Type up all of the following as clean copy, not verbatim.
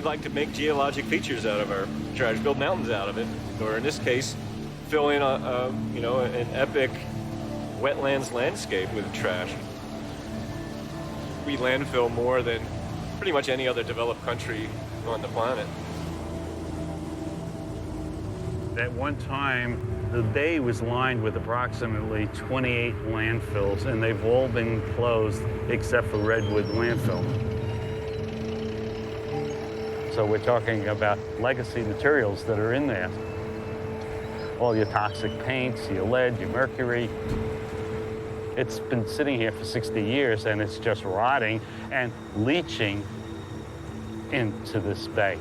like to make geologic features out of our trash, build mountains out of it, or in this case, fill in an epic wetlands landscape with trash. We landfill more than pretty much any other developed country on the planet. At one time, the bay was lined with approximately 28 landfills, and they've all been closed except for Redwood Landfill. So we're talking about legacy materials that are in there. All your toxic paints, your lead, your mercury. It's been sitting here for 60 years, and it's just rotting and leaching into this bay.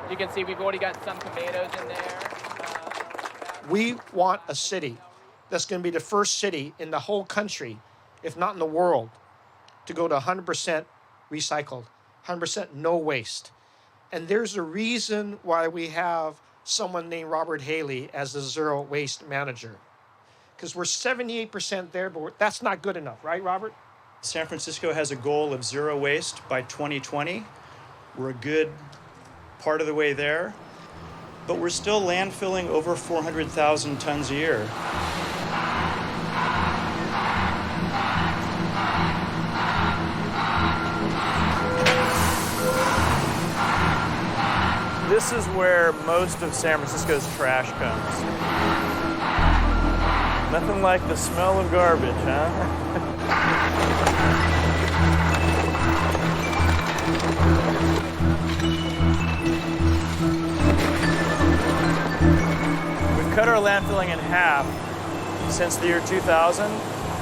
You can see we've already got some tomatoes in there. We want a city that's going to be the first city in the whole country, if not in the world, to go to 100% recycled, 100% no waste. And there's a reason why we have someone named Robert Haley as the zero waste manager. Because we're 78% there, but that's not good enough, right, Robert? San Francisco has a goal of zero waste by 2020. We're a good part of the way there, but we're still landfilling over 400,000 tons a year. This is where most of San Francisco's trash comes. Nothing like the smell of garbage, huh? Cut our landfilling in half since the year 2000,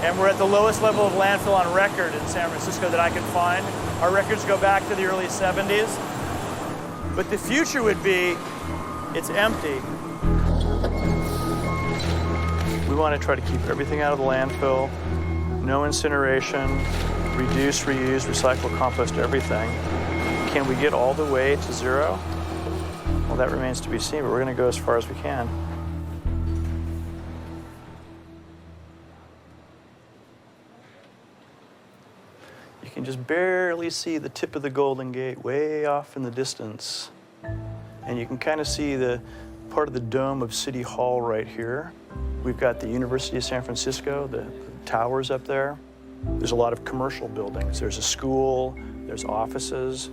and we're at the lowest level of landfill on record in San Francisco that I can find. Our records go back to the early 70s. But the future would be, it's empty. We want to try to keep everything out of the landfill, no incineration, reduce, reuse, recycle, compost, everything. Can we get all the way to zero? Well, that remains to be seen, but we're going to go as far as we can. You can just barely see the tip of the Golden Gate way off in the distance. And you can kind of see the part of the dome of City Hall right here. We've got the University of San Francisco, the towers up there. There's a lot of commercial buildings. There's a school, there's offices.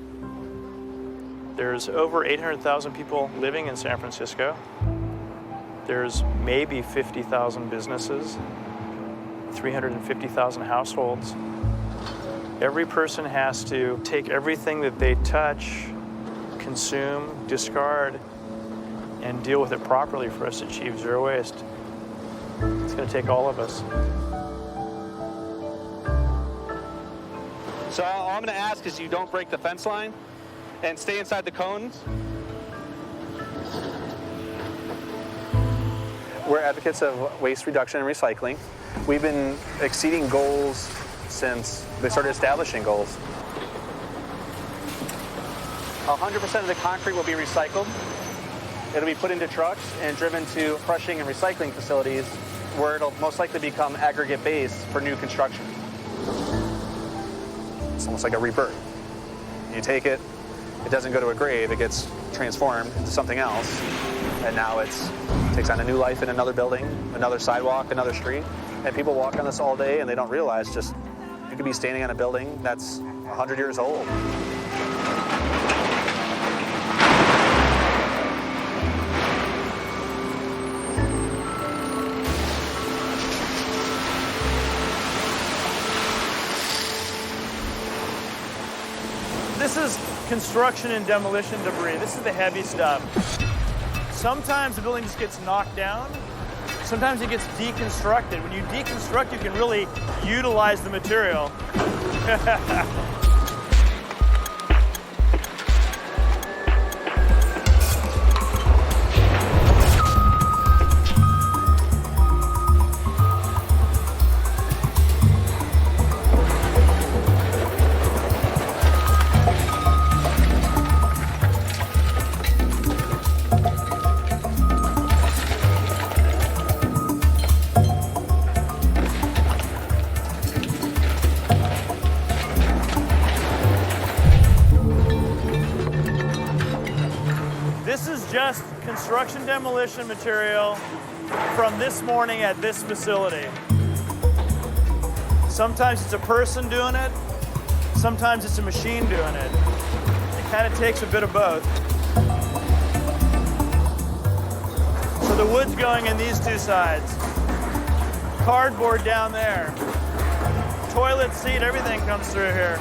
There's over 800,000 people living in San Francisco. There's maybe 50,000 businesses, 350,000 households. Every person has to take everything that they touch, consume, discard, and deal with it properly for us to achieve zero waste. It's going to take all of us. So all I'm going to ask is you don't break the fence line and stay inside the cones. We're advocates of waste reduction and recycling. We've been exceeding goals since they started establishing goals. 100% of the concrete will be recycled. It'll be put into trucks and driven to crushing and recycling facilities where it'll most likely become aggregate base for new construction. It's almost like a rebirth. You take it, it doesn't go to a grave, it gets transformed into something else, and now it takes on a new life in another building, another sidewalk, another street, and people walk on this all day and they don't realize just you could be standing on a building that's 100 years old. This is construction and demolition debris. This is the heavy stuff. Sometimes the building just gets knocked down. Sometimes it gets deconstructed. When you deconstruct, you can really utilize the material. construction demolition material from this morning at this facility. Sometimes it's a person doing it, sometimes it's a machine doing it. It kind of takes a bit of both. So the wood's going in these two sides. Cardboard down there. Toilet seat, everything comes through here.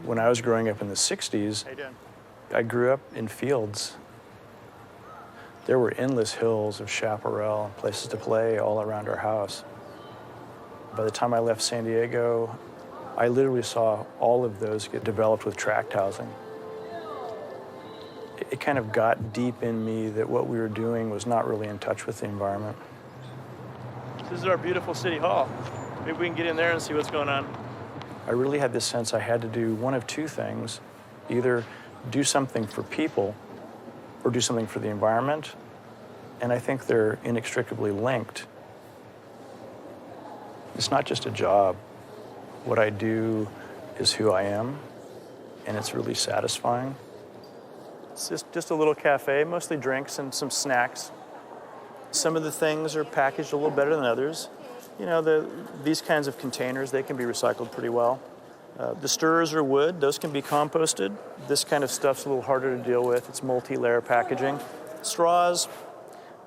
When I was growing up in the 60s, I grew up in fields. There were endless hills of chaparral and places to play all around our house. By the time I left San Diego, I literally saw all of those get developed with tract housing. It kind of got deep in me that what we were doing was not really in touch with the environment. This is our beautiful city hall. Maybe we can get in there and see what's going on. I really had this sense I had to do one of two things. Either do something for people or do something for the environment. And I think they're inextricably linked. It's not just a job. What I do is who I am, and it's really satisfying. It's just a little cafe, mostly drinks and some snacks. Some of the things are packaged a little better than others. You know, these kinds of containers, they can be recycled pretty well. The stirrers are wood, those can be composted. This kind of stuff's a little harder to deal with. It's multi-layer packaging. Straws,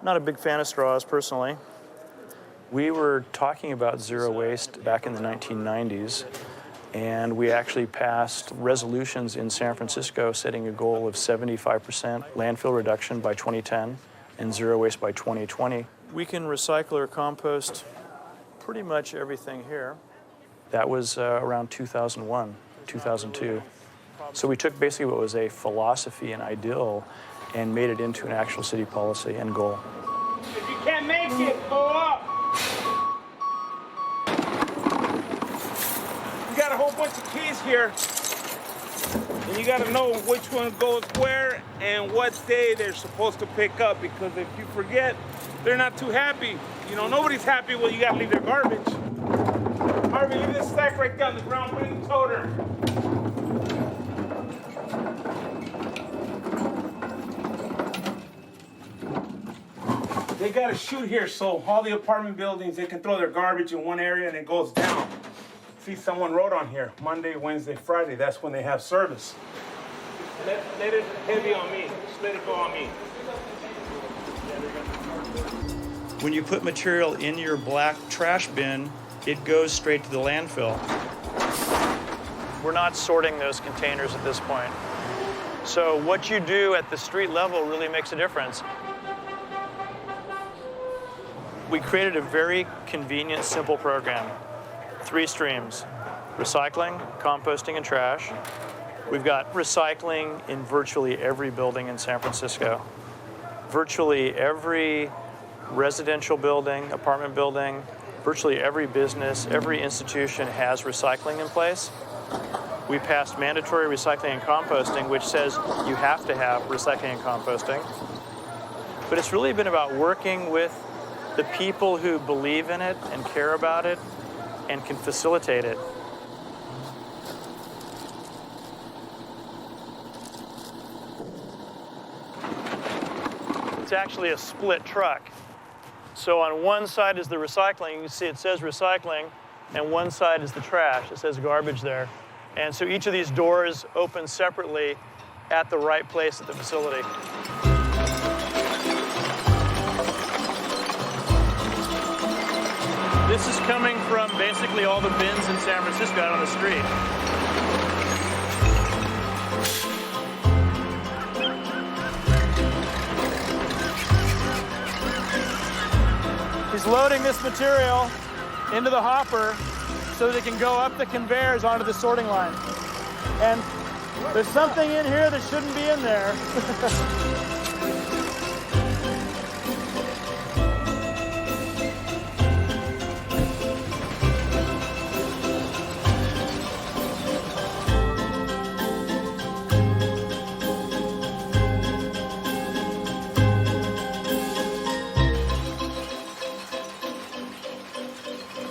not a big fan of straws personally. We were talking about zero waste back in the 1990s, and we actually passed resolutions in San Francisco setting a goal of 75% landfill reduction by 2010 and zero waste by 2020. We can recycle or compost pretty much everything here. That was around 2001, 2002. So we took basically what was a philosophy and ideal and made it into an actual city policy and goal. If you can't make it, go up. You got a whole bunch of keys here, and you got to know which one goes where and what day they're supposed to pick up, because if you forget, they're not too happy. You know, nobody's happy when you got to leave their garbage. Harvey, leave this stack right down the ground. Bring the toter. They got a chute here, so all the apartment buildings, they can throw their garbage in one area and it goes down. See, someone wrote on here, Monday, Wednesday, Friday, that's when they have service. Let it heavy on me. Just let it go on me. When you put material in your black trash bin, it goes straight to the landfill. We're not sorting those containers at this point. So what you do at the street level really makes a difference. We created a very convenient, simple program. 3 streams: recycling, composting, and trash. We've got recycling in virtually every building in San Francisco. Virtually every residential building, apartment building, virtually every business, every institution has recycling in place. We passed mandatory recycling and composting, which says you have to have recycling and composting. But it's really been about working with the people who believe in it and care about it and can facilitate it. It's actually a split truck. So on one side is the recycling. You can see it says recycling, and one side is the trash. It says garbage there. And so each of these doors opens separately at the right place at the facility. This is coming from basically all the bins in San Francisco out on the street. He's loading this material into the hopper so that it can go up the conveyors onto the sorting line. And there's something in here that shouldn't be in there.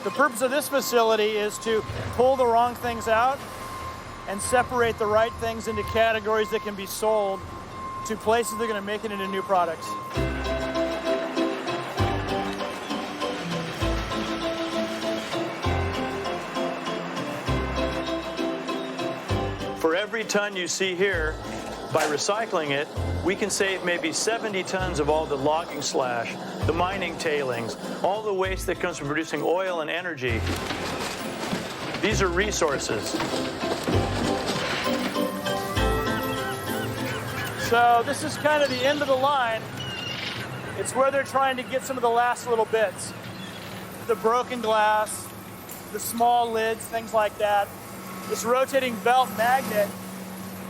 The purpose of this facility is to pull the wrong things out and separate the right things into categories that can be sold to places that are going to make it into new products. For every ton you see here, by recycling it, we can save maybe 70 tons of all the logging slash, the mining tailings, all the waste that comes from producing oil and energy. These are resources. So this is kind of the end of the line. It's where they're trying to get some of the last little bits. The broken glass, the small lids, things like that. This rotating belt magnet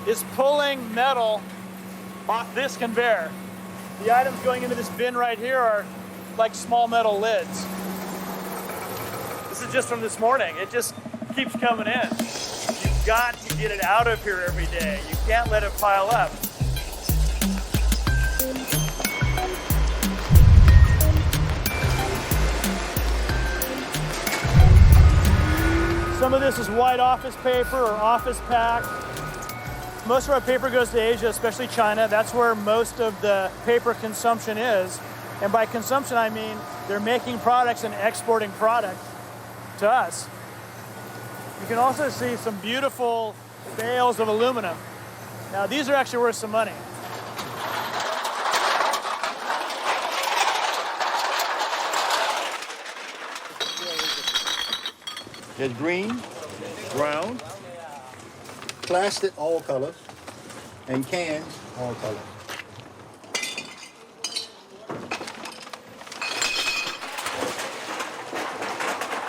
is pulling metal off this conveyor. The items going into this bin right here are like small metal lids. This is just from this morning. It just keeps coming in. You've got to get it out of here every day. You can't let it pile up. Some of this is white office paper or office pack. Most of our paper goes to Asia, especially China. That's where most of the paper consumption is. And by consumption, I mean they're making products and exporting product to us. You can also see some beautiful bales of aluminum. Now, these are actually worth some money. There's green, brown, plastic, all colors, and cans, all colors.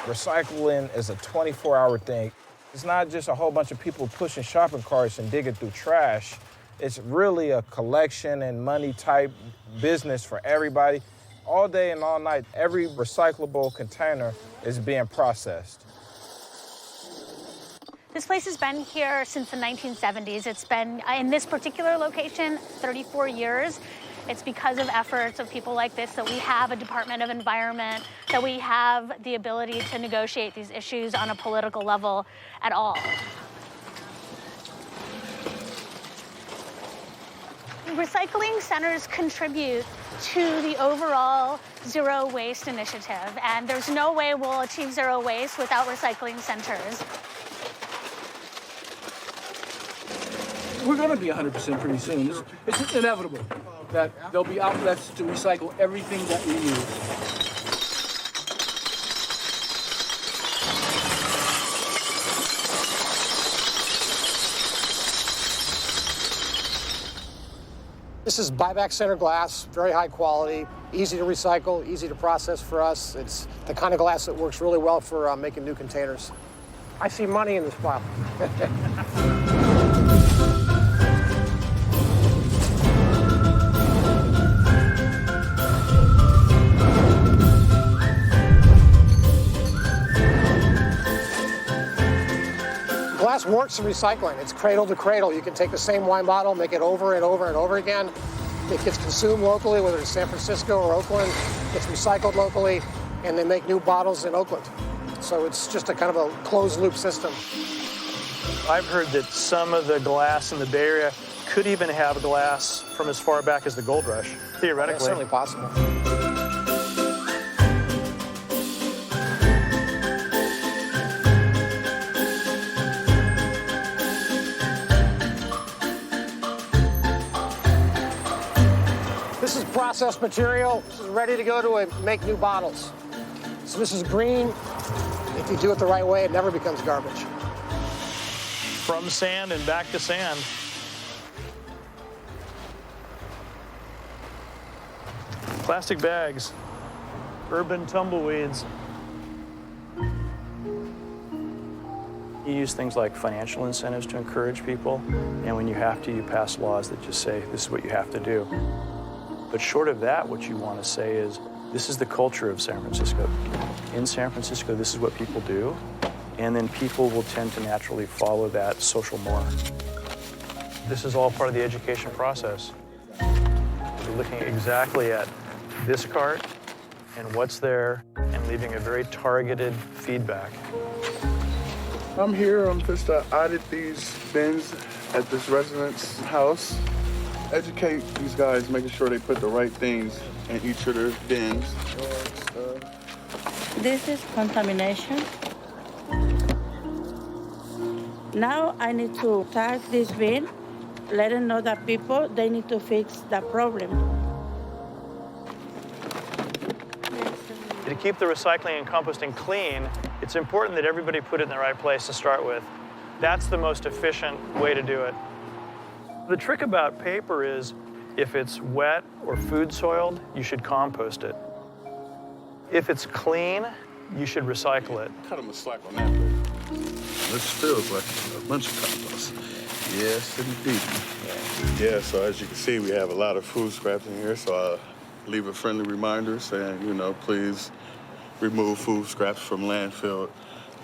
Recycling is a 24-hour thing. It's not just a whole bunch of people pushing shopping carts and digging through trash. It's really a collection and money type business for everybody. All day and all night, every recyclable container is being processed. This place has been here since the 1970s. It's been in this particular location 34 years. It's because of efforts of people like this that we have a Department of Environment, that we have the ability to negotiate these issues on a political level at all. Recycling centers contribute to the overall zero waste initiative, and there's no way we'll achieve zero waste without recycling centers. We're going to be 100% pretty soon. It's just inevitable that there'll be outlets to recycle everything that we use. This is buyback center glass, very high quality, easy to recycle, easy to process for us. It's the kind of glass that works really well for making new containers. I see money in this pile. Glass works in recycling. It's cradle to cradle. You can take the same wine bottle, make it over and over and over again. It gets consumed locally, whether it's San Francisco or Oakland. It's recycled locally, and they make new bottles in Oakland. So it's just a kind of a closed loop system. I've heard that some of the glass in the Bay Area could even have glass from as far back as the gold rush, theoretically. It's certainly possible. This is processed material. This is ready to go to make new bottles. So this is green. If you do it the right way, it never becomes garbage. From sand and back to sand. Plastic bags, urban tumbleweeds. You use things like financial incentives to encourage people, and when you have to, you pass laws that just say this is what you have to do. But short of that, what you want to say is, this is the culture of San Francisco. In San Francisco, this is what people do, and then people will tend to naturally follow that social norm. This is all part of the education process. We're looking exactly at this cart and what's there, and leaving a very targeted feedback. I'm here. I'm just to audit these bins at this resident's house. Educate these guys, making sure they put the right things in each of their bins. This is contamination. Now I need to tag this bin, let them know that people, they need to fix the problem. To keep the recycling and composting clean, it's important that everybody put it in the right place to start with. That's the most efficient way to do it. The trick about paper is if it's wet or food soiled, you should compost it. If it's clean, you should recycle it. Cut them a slack on that bit. This feels like a bunch of compost. Yes, indeed. Yeah, so as you can see, we have a lot of food scraps in here, so I'll leave a friendly reminder saying, you know, please remove food scraps from landfill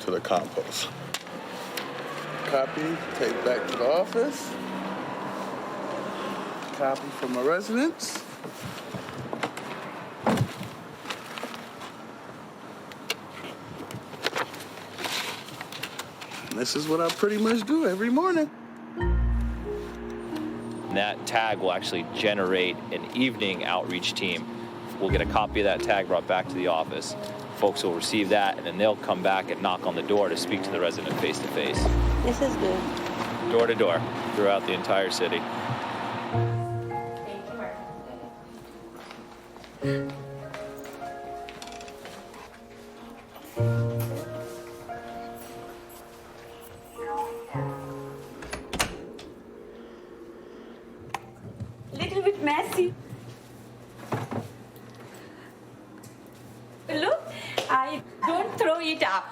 to the compost. Copy, take back to the office. Copy from my residents. And this is what I pretty much do every morning. That tag will actually generate an evening outreach team. We'll get a copy of that tag brought back to the office. Folks will receive that, and then they'll come back and knock on the door to speak to the resident face to face. This is good. Door to door, throughout the entire city. Little bit messy. Look, I don't throw it up.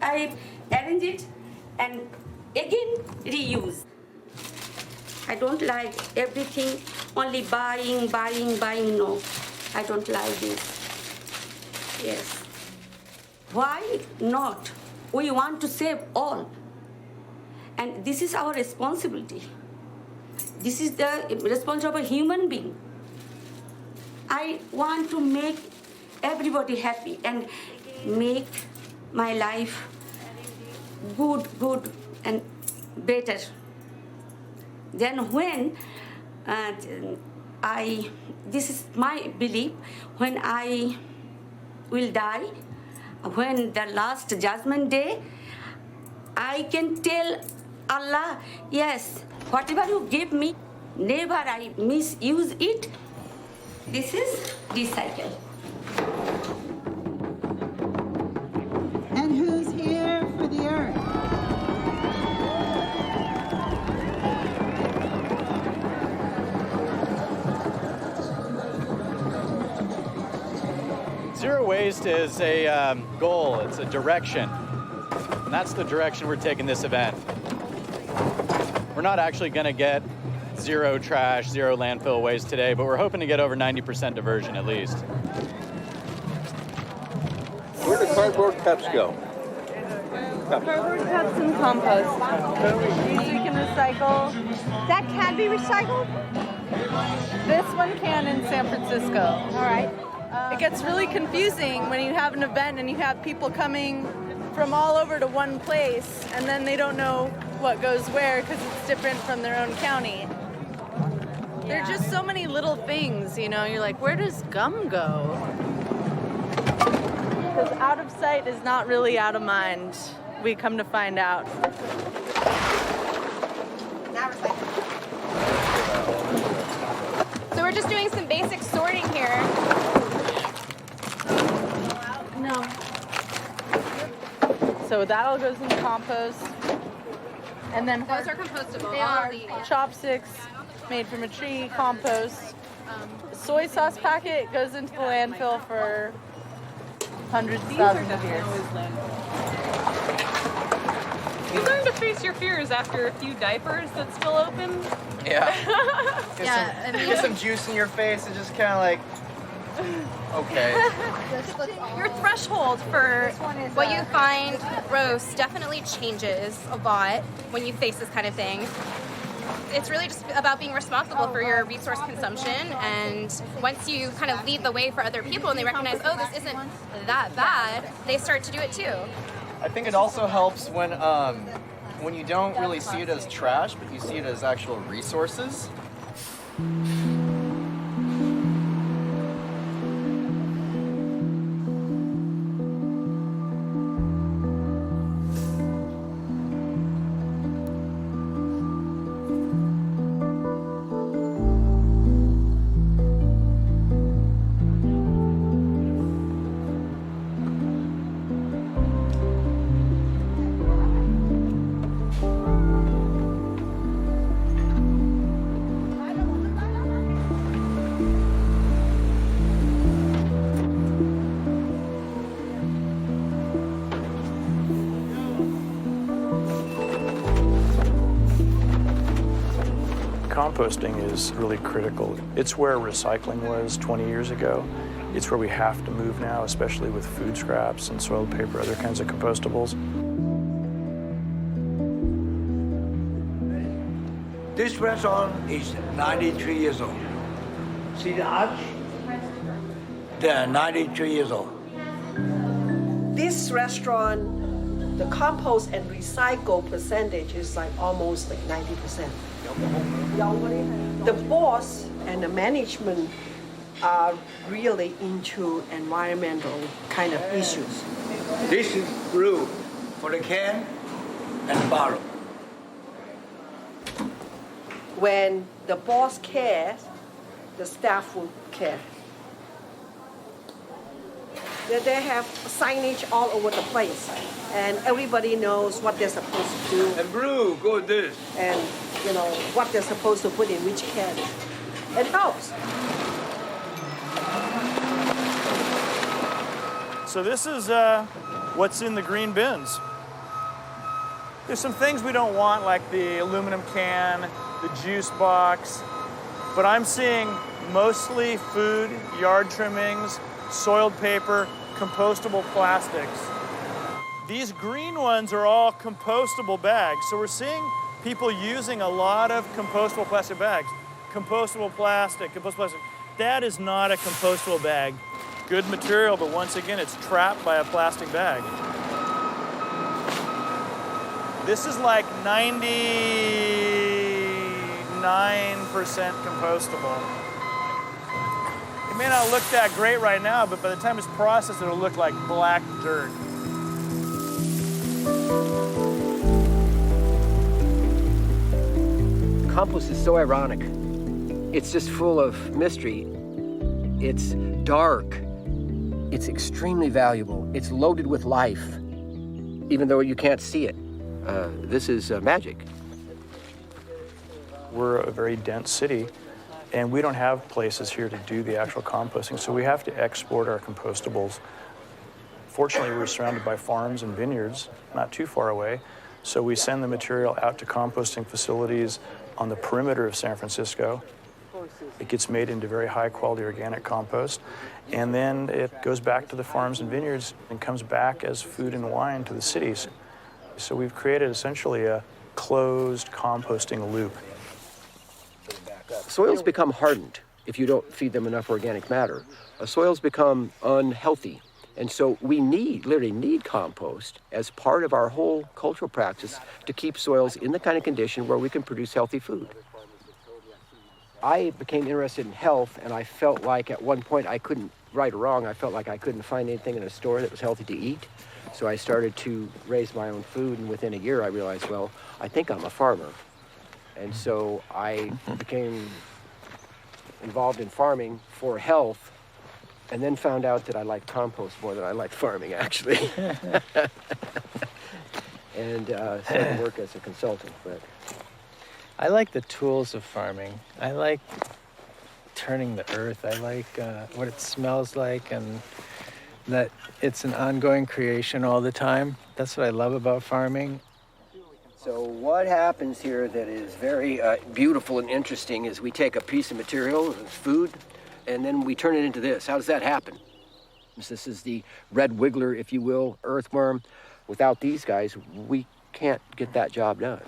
I arrange it and again reuse. I don't like everything only buying. No, I don't like this. Yes. Why not? We want to save all. And this is our responsibility. This is the responsibility of a human being. I want to make everybody happy and make my life good and better. Then when this is my belief, when I will die, when the last judgment day, I can tell Allah, yes, whatever you give me, never I misuse it. This is recycle. And who's here for the earth? Zero waste is a goal, it's a direction. And that's the direction we're taking this event. We're not actually going to get zero trash, zero landfill waste today, but we're hoping to get over 90% diversion at least. Where do cardboard cups go? Cardboard cups and compost. These we can recycle. That can be recycled? This one can in San Francisco. All right. It gets really confusing when you have an event and you have people coming from all over to one place and then they don't know what goes where because it's different from their own county. There are just so many little things, you know, you're like, where does gum go? Because out of sight is not really out of mind, we come to find out. So we're just doing some basic sorting here. No. So that all goes in the compost. And then Those are compostable. They All are of the chopsticks made from a tree, compost. Soy sauce packet goes into the landfill for hundreds of thousands of years. You learn to face your fears after a few diapers that spill open. Yeah. Yeah, Get some juice in your face and just kind of like, okay. Your threshold for what you find gross definitely changes a lot when you face this kind of thing. It's really just about being responsible for your resource consumption, and once you kind of lead the way for other people and they recognize, oh, this isn't that bad, they start to do it too. I think it also helps when you don't really see it as trash, but you see it as actual resources. Composting is really critical. It's where recycling was 20 years ago. It's where we have to move now, especially with food scraps and soiled paper, other kinds of compostables. This restaurant is 93 years old. See the arch? They're 93 years old. This restaurant, the compost and recycle percentage is like almost like 90%. The boss and the management are really into environmental kind of issues. This is blue for the can and bottle. When the boss cares, the staff will care. They have signage all over the place, and everybody knows what they're supposed to do. And blue, go with this. And you know what they're supposed to put in which can. It helps. So this is what's in the green bins. There's some things we don't want, like the aluminum can, the juice box, but I'm seeing mostly food, yard trimmings, soiled paper, compostable plastics. These green ones are all compostable bags. So we're seeing people using a lot of compostable plastic bags. Compostable plastic, compostable plastic. That is not a compostable bag. Good material, but once again, it's trapped by a plastic bag. This is like 99% compostable. It may not look that great right now, but by the time it's processed, it'll look like black dirt. Compost is so ironic. It's just full of mystery. It's dark. It's extremely valuable. It's loaded with life, even though you can't see it. This is magic. We're a very dense city, and we don't have places here to do the actual composting, so we have to export our compostables. Fortunately, we're surrounded by farms and vineyards not too far away, so we send the material out to composting facilities on the perimeter of San Francisco. It gets made into very high-quality organic compost, and then it goes back to the farms and vineyards and comes back as food and wine to the cities. So we've created essentially a closed composting loop. Soils become hardened if you don't feed them enough organic matter. Soils become unhealthy. And so we literally need compost as part of our whole cultural practice to keep soils in the kind of condition where we can produce healthy food. I became interested in health, and I felt like at one point I couldn't, right or wrong, I felt like I couldn't find anything in a store that was healthy to eat. So I started to raise my own food, and within a year I realized, well, I think I'm a farmer. And so I became involved in farming for health, and then found out that I liked compost more than I liked farming, actually. And started to work as a consultant. But I like the tools of farming. I like turning the earth. I like what it smells like, and that it's an ongoing creation all the time. That's what I love about farming. So what happens here that is very beautiful and interesting is we take a piece of material, food, and then we turn it into this. How does that happen? This is the red wiggler, if you will, earthworm. Without these guys, we can't get that job done.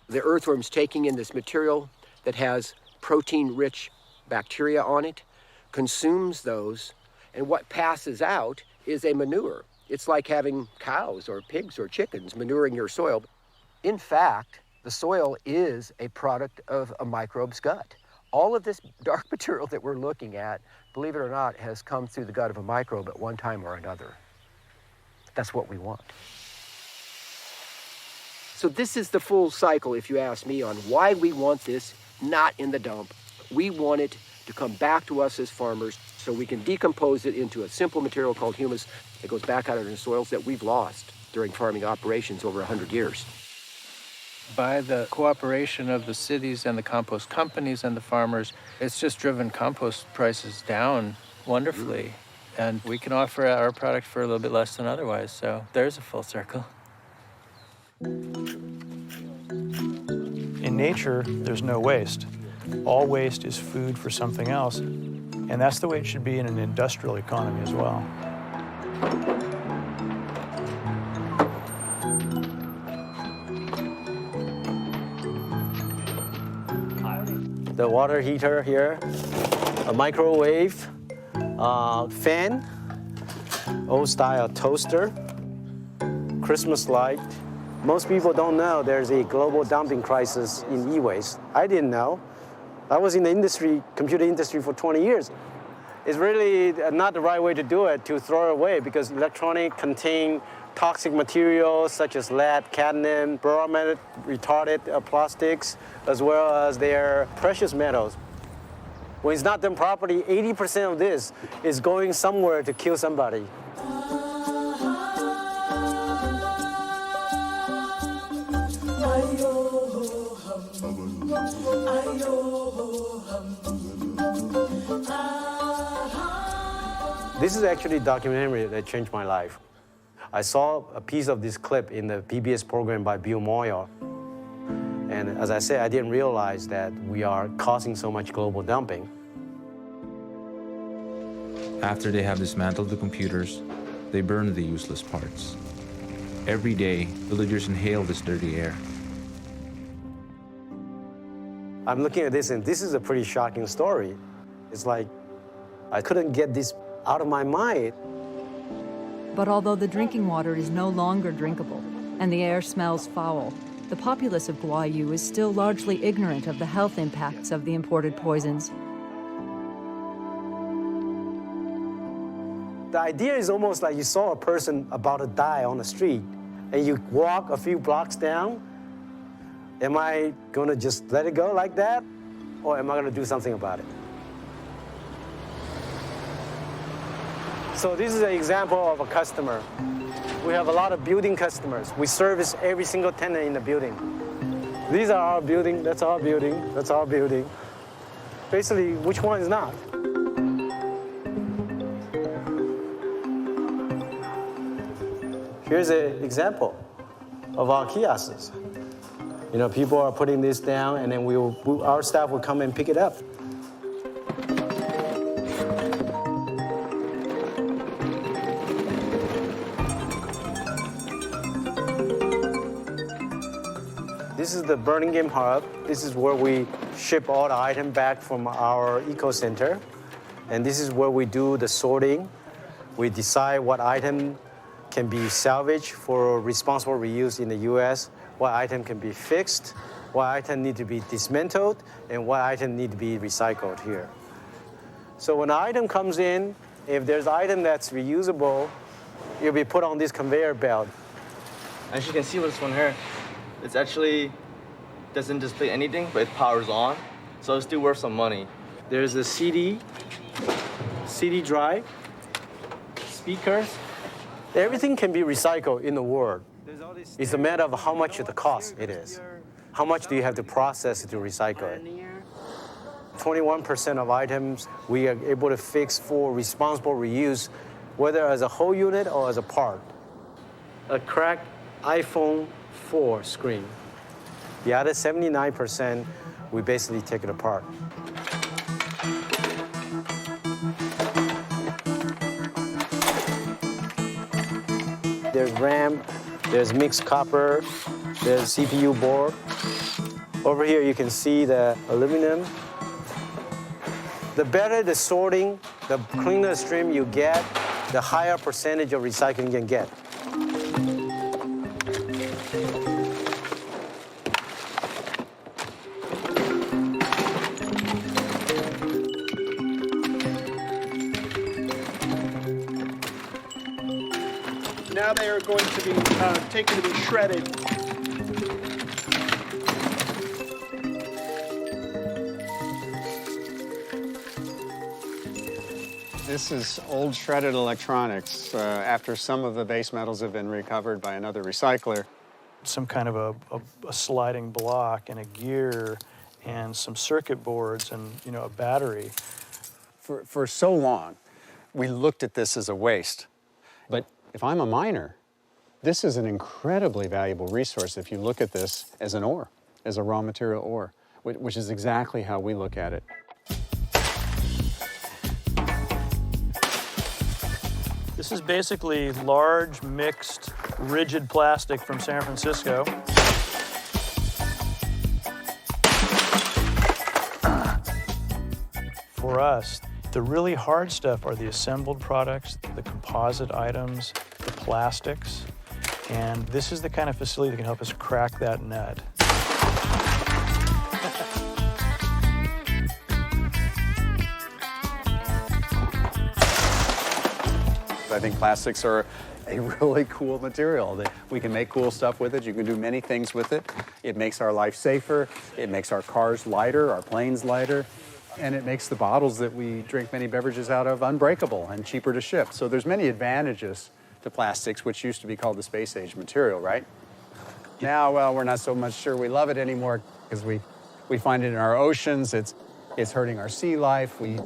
The earthworm's taking in this material that has protein-rich bacteria on it, consumes those, and what passes out is a manure. It's like having cows or pigs or chickens manuring your soil. In fact, the soil is a product of a microbe's gut. All of this dark material that we're looking at, believe it or not, has come through the gut of a microbe at one time or another. That's what we want. So this is the full cycle, if you ask me, on why we want this not in the dump. We want it to come back to us as farmers so we can decompose it into a simple material called humus that goes back out into the soils that we've lost during farming operations over 100 years. By the cooperation of the cities and the compost companies and the farmers, it's just driven compost prices down wonderfully. And we can offer our product for a little bit less than otherwise, so there's a full circle. In nature, there's no waste. All waste is food for something else, and that's the way it should be in an industrial economy as well. The water heater here, a microwave, fan, old-style toaster, Christmas light. Most people don't know there's a global dumping crisis in e-waste. I didn't know. I was in the industry, computer industry for 20 years. It's really not the right way to do it, to throw it away, because electronics contain toxic materials such as lead, cadmium, bromide, retarded plastics, as well as their precious metals. When it's not done properly, 80% of this is going somewhere to kill somebody. This is actually a documentary that changed my life. I saw a piece of this clip in the PBS program by Bill Moyer. And as I said, I didn't realize that we are causing so much global dumping. After they have dismantled the computers, they burn the useless parts. Every day, villagers inhale this dirty air. I'm looking at this, and this is a pretty shocking story. It's like, I couldn't get this out of my mind. But although the drinking water is no longer drinkable and the air smells foul, the populace of Guayu is still largely ignorant of the health impacts of the imported poisons. The idea is almost like you saw a person about to die on the street, and you walk a few blocks down. Am I gonna just let it go like that? Or am I gonna do something about it? So this is an example of a customer. We have a lot of building customers. We service every single tenant in the building. These are our building, that's our building, that's our building. Basically, which one is not? Here's an example of our kiosks. You know, people are putting this down, and then our staff will come and pick it up. This is the Birmingham hub. This is where we ship all the items back from our eco center. And this is where we do the sorting. We decide what item can be salvaged for responsible reuse in the US, what item can be fixed, what item need to be dismantled, and what item need to be recycled here. So when an item comes in, if there's an item that's reusable, it'll be put on this conveyor belt. As you can see with this one here, it's actually doesn't display anything, but it powers on, so it's still worth some money. There's a CD drive, speakers. Everything can be recycled in the world. It's a matter of how much the cost it is. How much do you have to process to recycle it? 21% of items we are able to fix for responsible reuse, whether as a whole unit or as a part. A cracked iPhone 4 screen. The other 79%, we basically take it apart. There's RAM, there's mixed copper, there's CPU board. Over here you can see the aluminum. The better the sorting, the cleaner the stream you get, the higher percentage of recycling you can get. Now they are going to be taken to be shredded. This is old shredded electronics after some of the base metals have been recovered by another recycler. Some kind of a sliding block and a gear and some circuit boards and, you know, a battery. For so long, we looked at this as a waste. But if I'm a miner, this is an incredibly valuable resource if you look at this as an ore, as a raw material ore, which is exactly how we look at it. This is basically large, mixed, rigid plastic from San Francisco. For us, the really hard stuff are the assembled products, the composite items, the plastics, and this is the kind of facility that can help us crack that nut. I think plastics are a really cool material. We can make cool stuff with it. You can do many things with it. It makes our life safer. It makes our cars lighter, our planes lighter. And it makes the bottles that we drink many beverages out of unbreakable and cheaper to ship. So there's many advantages to plastics, which used to be called the space age material, right? Now, well, we're not so much sure we love it anymore because we find it in our oceans. It's hurting our sea life. We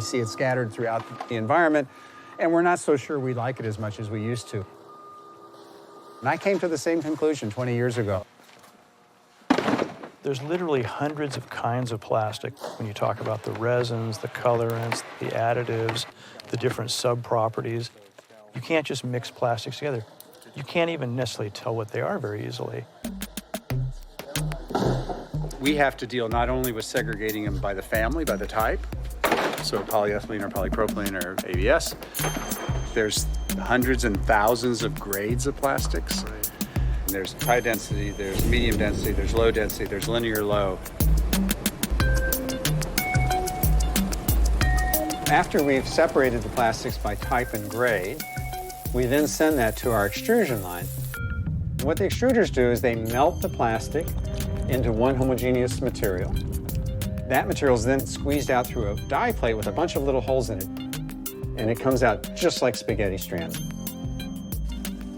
see it scattered throughout the environment. And we're not so sure we like it as much as we used to. And I came to the same conclusion 20 years ago. There's literally hundreds of kinds of plastic when you talk about the resins, the colorants, the additives, the different sub-properties. You can't just mix plastics together. You can't even necessarily tell what they are very easily. We have to deal not only with segregating them by the family, by the type, so polyethylene or polypropylene or ABS. There's hundreds and thousands of grades of plastics. There's high density, there's medium density, there's low density, there's linear low. After we've separated the plastics by type and grade, we then send that to our extrusion line. And what the extruders do is they melt the plastic into one homogeneous material. That material is then squeezed out through a die plate with a bunch of little holes in it, and it comes out just like spaghetti strands.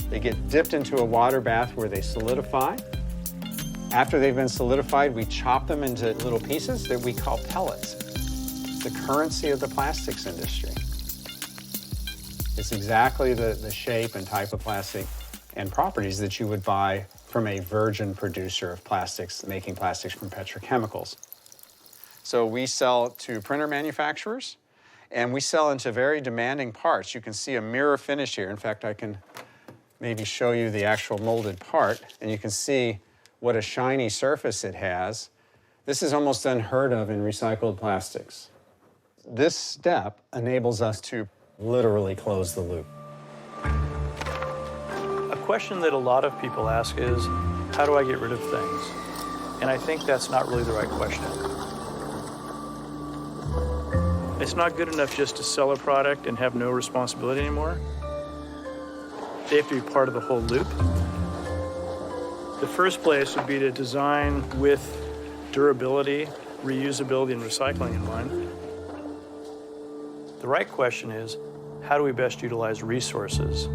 They get dipped into a water bath where they solidify. After they've been solidified, we chop them into little pieces that we call pellets. The currency of the plastics industry. It's exactly the shape and type of plastic and properties that you would buy from a virgin producer of plastics, making plastics from petrochemicals. So we sell to printer manufacturers, and we sell into very demanding parts. You can see a mirror finish here. In fact, I can maybe show you the actual molded part, and you can see what a shiny surface it has. This is almost unheard of in recycled plastics. This step enables us to literally close the loop. A question that a lot of people ask is, how do I get rid of things? And I think that's not really the right question. It's not good enough just to sell a product and have no responsibility anymore. They have to be part of the whole loop. The first place would be to design with durability, reusability, and recycling in mind. The right question is, how do we best utilize resources?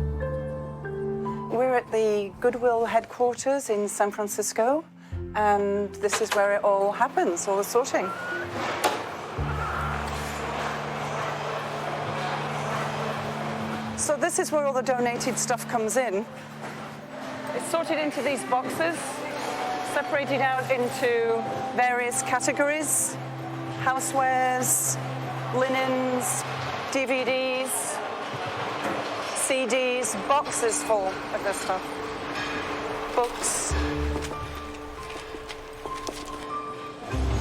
We're at the Goodwill headquarters in San Francisco, and this is where it all happens, all the sorting. So this is where all the donated stuff comes in. It's sorted into these boxes, separated out into various categories: housewares, linens, DVDs, CDs, boxes full of this stuff, books.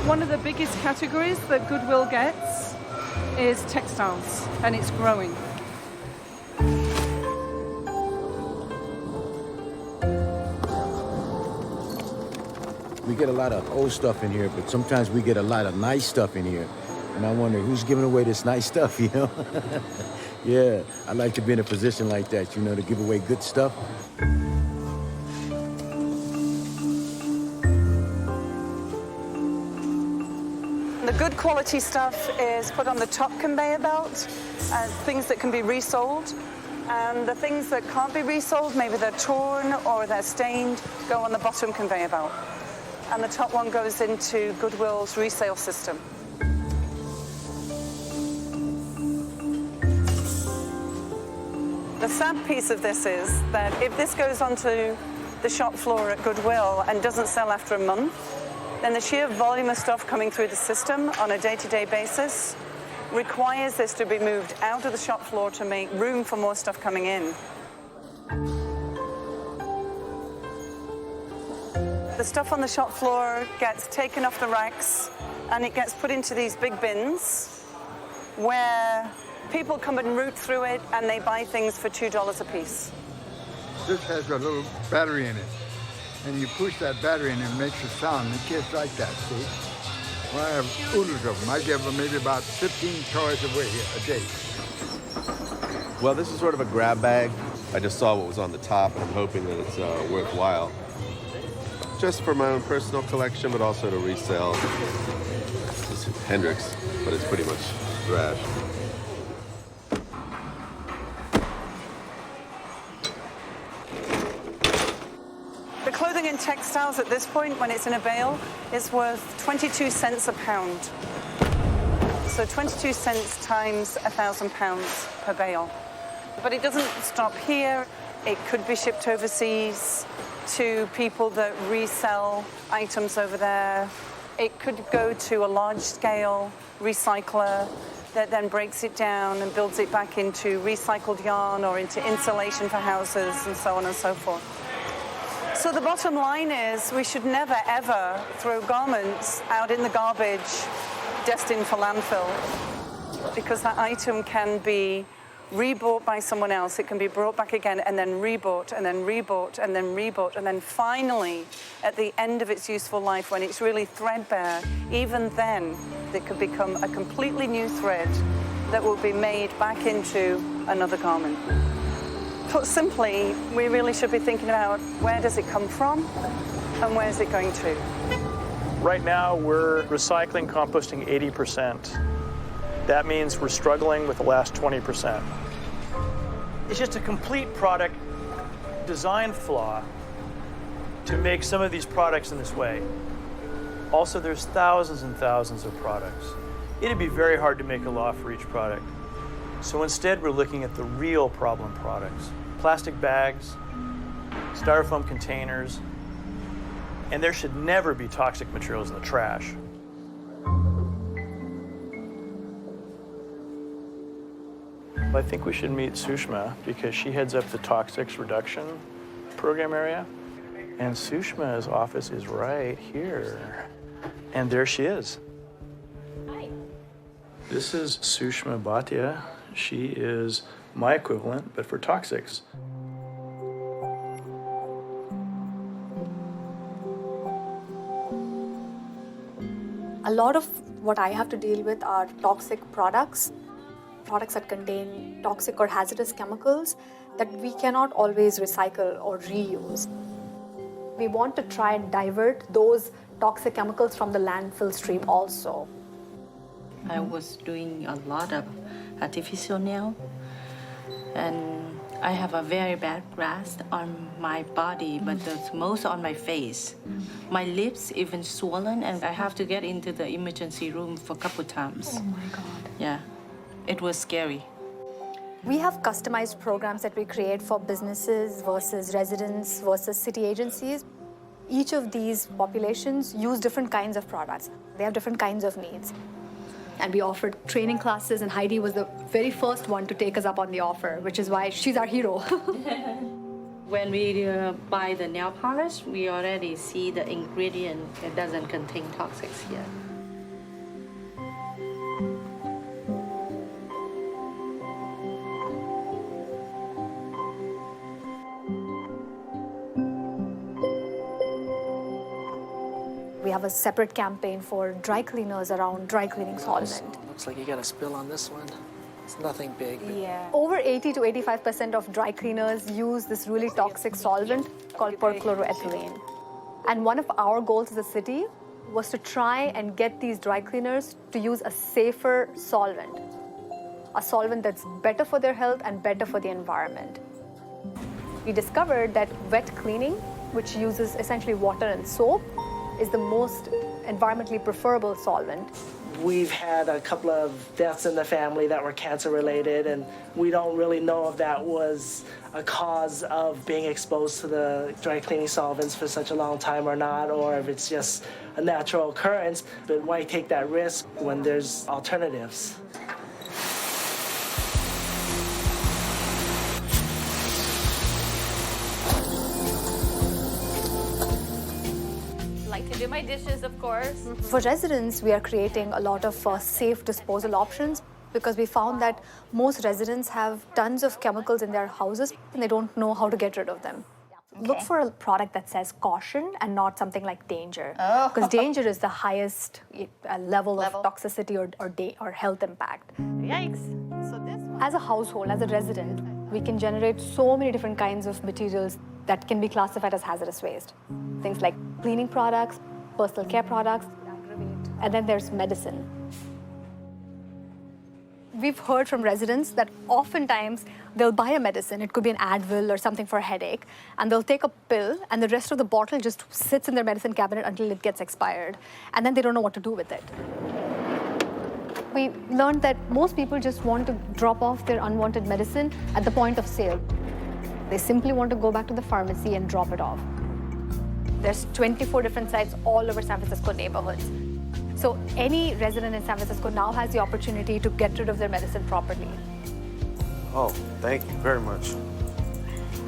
One of the biggest categories that Goodwill gets is textiles, and it's growing. We get a lot of old stuff in here, but sometimes we get a lot of nice stuff in here. And I wonder who's giving away this nice stuff, you know? Yeah, I'd like to be in a position like that, you know, to give away good stuff. The good quality stuff is put on the top conveyor belt, things that can be resold. And the things that can't be resold, maybe they're torn or they're stained, go on the bottom conveyor belt. And the top one goes into Goodwill's resale system. The sad piece of this is that if this goes onto the shop floor at Goodwill and doesn't sell after a month, then the sheer volume of stuff coming through the system on a day-to-day basis requires this to be moved out of the shop floor to make room for more stuff coming in. The stuff on the shop floor gets taken off the racks and it gets put into these big bins where people come and root through it and they buy things for $2 a piece. This has a little battery in it, and you push that battery and it makes a sound. The kids like that, see? Well, I have oodles of them. I give them maybe about 15 toys away a day. Well, this is sort of a grab bag. I just saw what was on the top, and I'm hoping that it's worthwhile. Just for my own personal collection, but also to resell. This is Hendrix, but it's pretty much trash. The clothing and textiles at this point, when it's in a bale, is worth 22 cents a pound. So 22 cents times 1,000 pounds per bale. But it doesn't stop here. It could be shipped overseas to people that resell items over there. It could go to a large-scale recycler that then breaks it down and builds it back into recycled yarn or into insulation for houses and so on and so forth. So the bottom line is we should never, ever throw garments out in the garbage destined for landfill, because that item can be rebought by someone else. It can be brought back again and then rebought and then rebought and then rebought. And then finally, at the end of its useful life, when it's really threadbare, even then, it could become a completely new thread that will be made back into another garment. Put simply, we really should be thinking about where does it come from and where's it going to? Right now, we're recycling, composting 80%. That means we're struggling with the last 20%. It's just a complete product design flaw to make some of these products in this way. Also, there's thousands and thousands of products. It'd be very hard to make a law for each product. So instead, we're looking at the real problem products. Plastic bags, styrofoam containers, and there should never be toxic materials in the trash. I think we should meet Sushma because she heads up the toxics reduction program area. And Sushma's office is right here. And there she is. Hi. This is Sushma Bhatia. She is my equivalent, but for toxics. A lot of what I have to deal with are toxic products that contain toxic or hazardous chemicals that we cannot always recycle or reuse. We want to try and divert those toxic chemicals from the landfill stream also. I was doing a lot of artificial nail, and I have a very bad grasp on my body, but the most on my face. My lips even swollen, and I have to get into the emergency room for a couple times. Oh my God. Yeah, it was scary. We have customized programs that we create for businesses versus residents versus city agencies. Each of these populations use different kinds of products. They have different kinds of needs. And we offered training classes, and Heidi was the very first one to take us up on the offer, which is why she's our hero. When we buy the nail polish, we already see the ingredient. It doesn't contain toxics here. We have a separate campaign for dry cleaners around dry cleaning solvent. Looks like you got a spill on this one. It's nothing big. But... Yeah. Over 80 to 85% of dry cleaners use this really toxic solvent called perchloroethylene. And one of our goals as a city was to try and get these dry cleaners to use a safer solvent. A solvent that's better for their health and better for the environment. We discovered that wet cleaning, which uses essentially water and soap, is the most environmentally preferable solvent. We've had a couple of deaths in the family that were cancer-related, and we don't really know if that was a cause of being exposed to the dry cleaning solvents for such a long time or not, or if it's just a natural occurrence. But why take that risk when there's alternatives? Like to do my dishes, of course. For residents, we are creating a lot of safe disposal options because we found that most residents have tons of chemicals in their houses and they don't know how to get rid of them. Okay. Look for a product that says caution and not something like danger. Because danger is the highest level of toxicity or health impact. Yikes. So this one. As a household, as a resident, we can generate so many different kinds of materials that can be classified as hazardous waste. Things like cleaning products, personal care products, and then there's medicine. We've heard from residents that oftentimes they'll buy a medicine, it could be an Advil or something for a headache, and they'll take a pill and the rest of the bottle just sits in their medicine cabinet until it gets expired, and then they don't know what to do with it. We learned that most people just want to drop off their unwanted medicine at the point of sale. They simply want to go back to the pharmacy and drop it off. There's 24 different sites all over San Francisco neighborhoods. So any resident in San Francisco now has the opportunity to get rid of their medicine properly. Oh, thank you very much.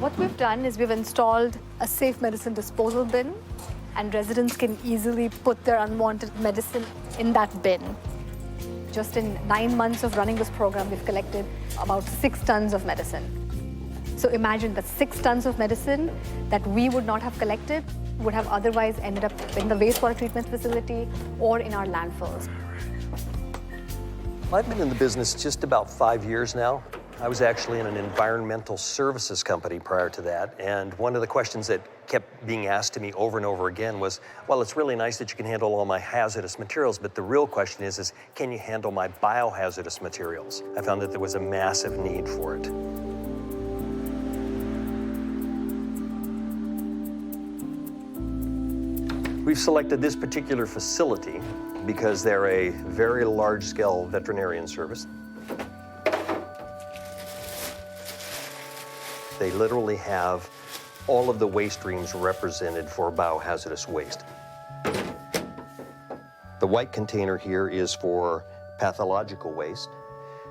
What we've done is we've installed a safe medicine disposal bin, and residents can easily put their unwanted medicine in that bin. Just in 9 months of running this program, we've collected about 6 tons of medicine. So imagine that 6 tons of medicine that we would not have collected would have otherwise ended up in the wastewater treatment facility or in our landfills. I've been in the business just about 5 years now. I was actually in an environmental services company prior to that, and one of the questions that kept being asked to me over and over again was, well, it's really nice that you can handle all my hazardous materials, but the real question is can you handle my biohazardous materials? I found that there was a massive need for it. We've selected this particular facility because they're a very large-scale veterinarian service. They literally have all of the waste streams represented for biohazardous waste. The white container here is for pathological waste.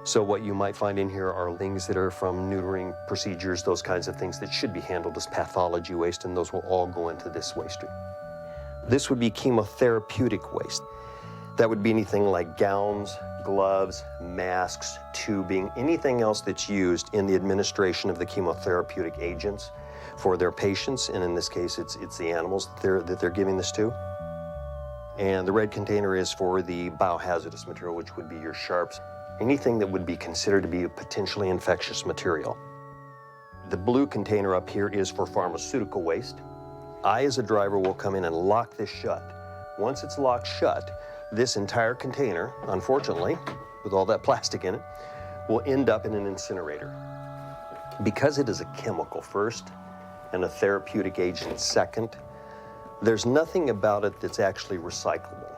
So what you might find in here are things that are from neutering procedures, those kinds of things that should be handled as pathology waste, and those will all go into this waste stream. This would be chemotherapeutic waste. That would be anything like gowns, gloves, masks, tubing, anything else that's used in the administration of the chemotherapeutic agents for their patients, and in this case, it's the animals that they're giving this to. And the red container is for the biohazardous material, which would be your sharps, anything that would be considered to be a potentially infectious material. The blue container up here is for pharmaceutical waste. I, as a driver, will come in and lock this shut. Once it's locked shut, this entire container, unfortunately, with all that plastic in it, will end up in an incinerator. Because it is a chemical first and a therapeutic agent second, there's nothing about it that's actually recyclable.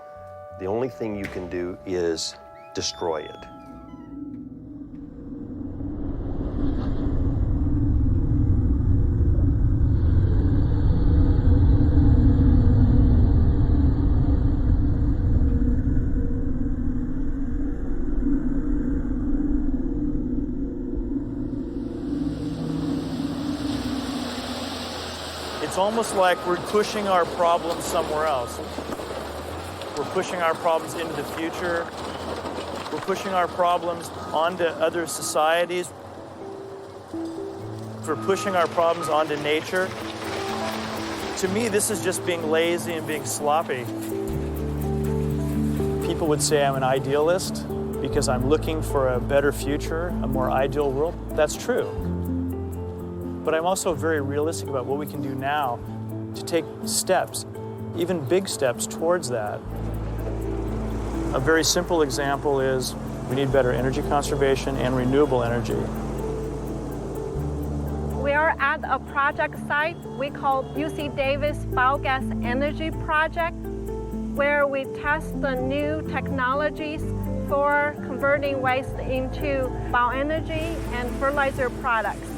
The only thing you can do is destroy it. It's almost like we're pushing our problems somewhere else. We're pushing our problems into the future. We're pushing our problems onto other societies. We're pushing our problems onto nature. To me, this is just being lazy and being sloppy. People would say I'm an idealist because I'm looking for a better future, a more ideal world. That's true. But I'm also very realistic about what we can do now to take steps, even big steps towards that. A very simple example is we need better energy conservation and renewable energy. We are at a project site we call UC Davis Biogas Energy Project, where we test the new technologies for converting waste into bioenergy and fertilizer products.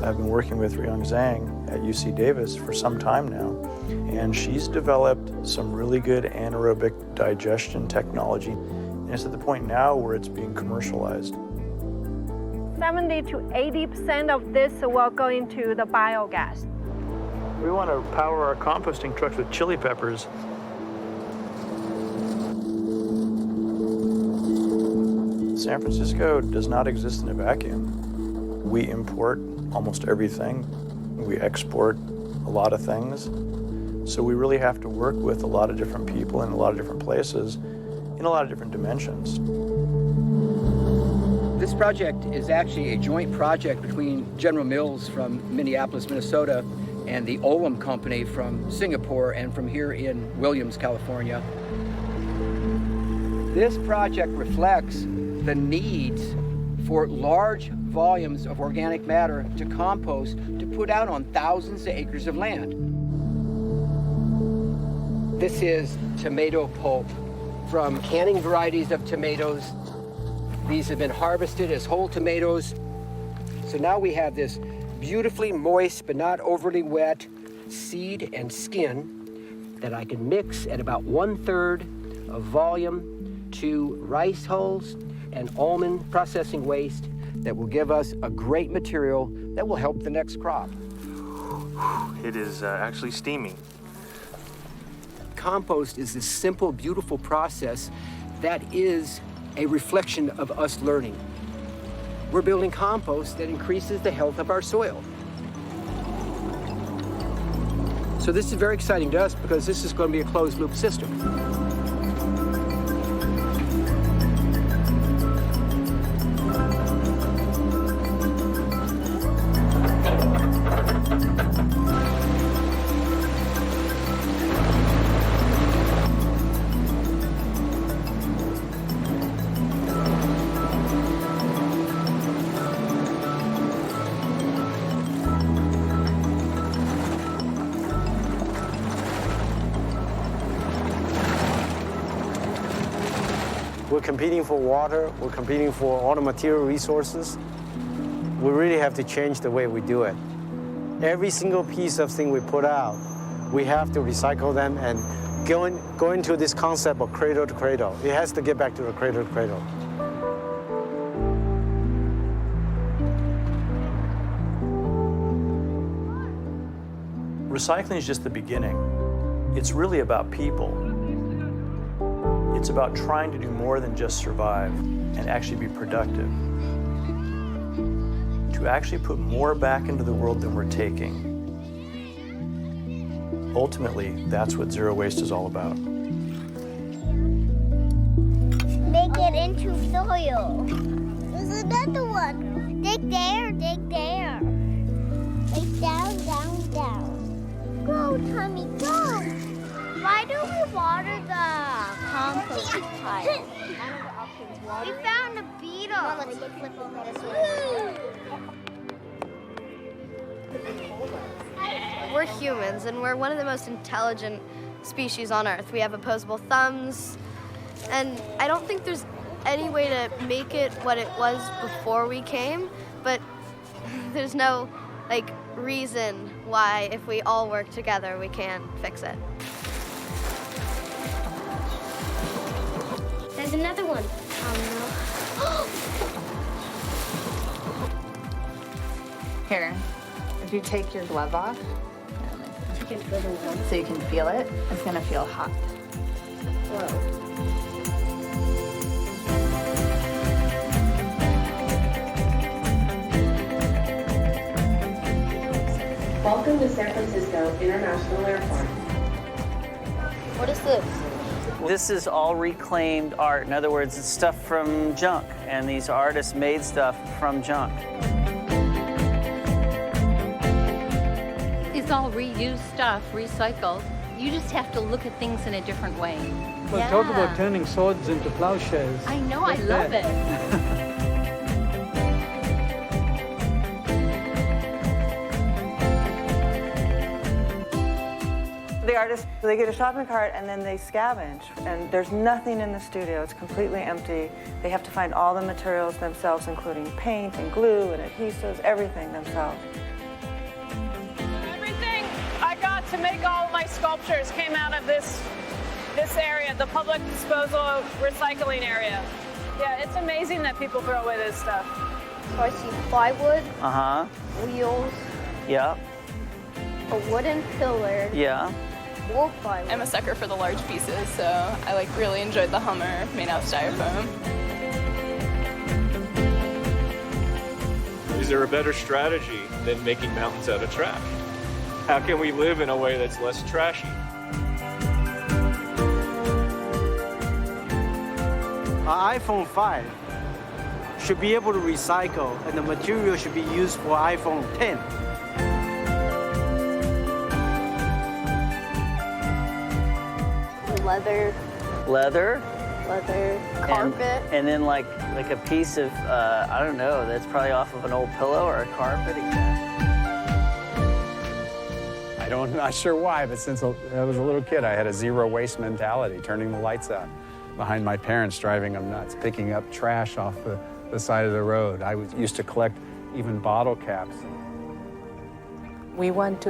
I've been working with Ryung Zhang at UC Davis for some time now, and she's developed some really good anaerobic digestion technology. And it's at the point now where it's being commercialized. 70 to 80% of this will go into the biogas. We want to power our composting trucks with chili peppers. San Francisco does not exist in a vacuum. We import almost everything. We export a lot of things. So we really have to work with a lot of different people in a lot of different places in a lot of different dimensions. This project is actually a joint project between General Mills from Minneapolis, Minnesota, and the Olam Company from Singapore and from here in Williams, California. This project reflects the needs for large volumes of organic matter to compost to put out on thousands of acres of land. This is tomato pulp from canning varieties of tomatoes. These have been harvested as whole tomatoes. So now we have this beautifully moist but not overly wet seed and skin that I can mix at about 1/3 of volume to rice hulls and almond processing waste that will give us a great material that will help the next crop. It is actually steaming. Compost is this simple, beautiful process that is a reflection of us learning. We're building compost that increases the health of our soil. So this is very exciting to us because this is going to be a closed loop system. We're competing for water, we're competing for all the material resources. We really have to change the way we do it. Every single piece of thing we put out, we have to recycle them and go into this concept of cradle to cradle. It has to get back to the cradle to cradle. Recycling is just the beginning. It's really about people. It's about trying to do more than just survive and actually be productive. To actually put more back into the world than we're taking. Ultimately, that's what zero waste is all about. Make it into soil. There's another one. Dig there, dig there. Dig down, down, down. Go, Tommy, go. Why don't we water the compost pile? We found a beetle. Well, let's flip over this way. We're humans, and we're one of the most intelligent species on Earth. We have opposable thumbs, and I don't think there's any way to make it what it was before we came, but there's no, reason why, if we all work together, we can fix it. There's another one. Oh, no. Here, if you take your glove off, so you can feel it, it's gonna feel hot. Whoa. Welcome to San Francisco International Airport. What is this? This is all reclaimed art. In other words, it's stuff from junk, and these artists made stuff from junk. It's all reused stuff, recycled. You just have to look at things in a different way. Well, talk about turning swords into plowshares. I know, I love it. The artists, they get a shopping cart and then they scavenge. And there's nothing in the studio. It's completely empty. They have to find all the materials themselves, including paint and glue and adhesives, everything themselves. Everything I got to make all of my sculptures came out of this area, the public disposal recycling area. Yeah, it's amazing that people throw away this stuff. So I see plywood, Uh-huh. wheels, Yeah. a wooden pillar, Yeah. more plywood. I'm a sucker for the large pieces, so I really enjoyed the Hummer made out of styrofoam. Is there a better strategy than making mountains out of trash? How can we live in a way that's less trashy? iPhone 5 should be able to recycle, and the material should be used for iPhone 10. Leather, Leather. carpet. And then like a piece of, I don't know, that's probably off of an old pillow or a carpet. I'm not sure why, but since I was a little kid, I had a zero waste mentality, turning the lights out behind my parents, driving them nuts, picking up trash off the side of the road. I used to collect even bottle caps. We want to